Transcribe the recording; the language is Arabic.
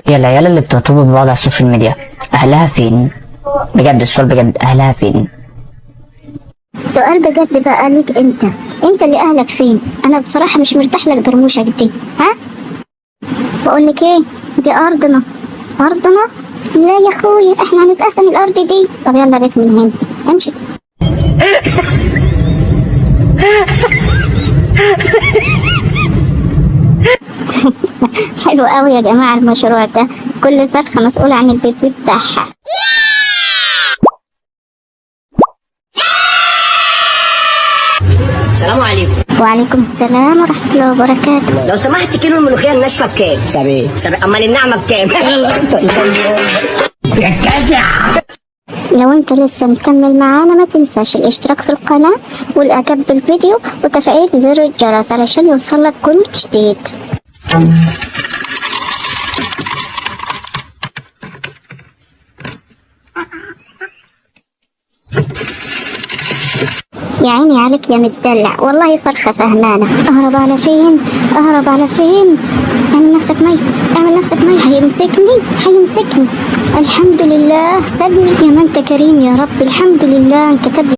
هي العيال اللي بترتبط ببعض على السوشيال ميديا اهلها فين؟ بجد السؤال بجد، اهلها فين؟ سؤال بجد بقى ليك انت اللي اهلك فين؟ انا بصراحة مش مرتاح لك برموشك دي. ها؟ بقول لك ايه، دي ارضنا. لا يا اخويا، احنا هنتقسم الارض دي. طب يلا بيت من هنا، امشي. حلو قوي يا جماعة المشروع ده، كل فرخة مسؤولة عن البيبي بتاعها. السلام عليكم. وعليكم السلام ورحمة الله وبركاته. لو سمحت كيلو الملوخيه الناشفه بكام؟ 70. امال الناعمه بكام؟ يا كذا. لو انت لسه مكمل معانا ما تنساش الاشتراك في القناة والاعجاب بالفيديو وتفعيل زر الجرس علشان يوصلك كل جديد. يا عيني عليك يا متدلع، والله فرخة فهمانة. اهرب على فين؟ اعمل نفسك مي، هيمسكني. الحمد لله سابني. يا من انت كريم يا رب، الحمد لله انكتب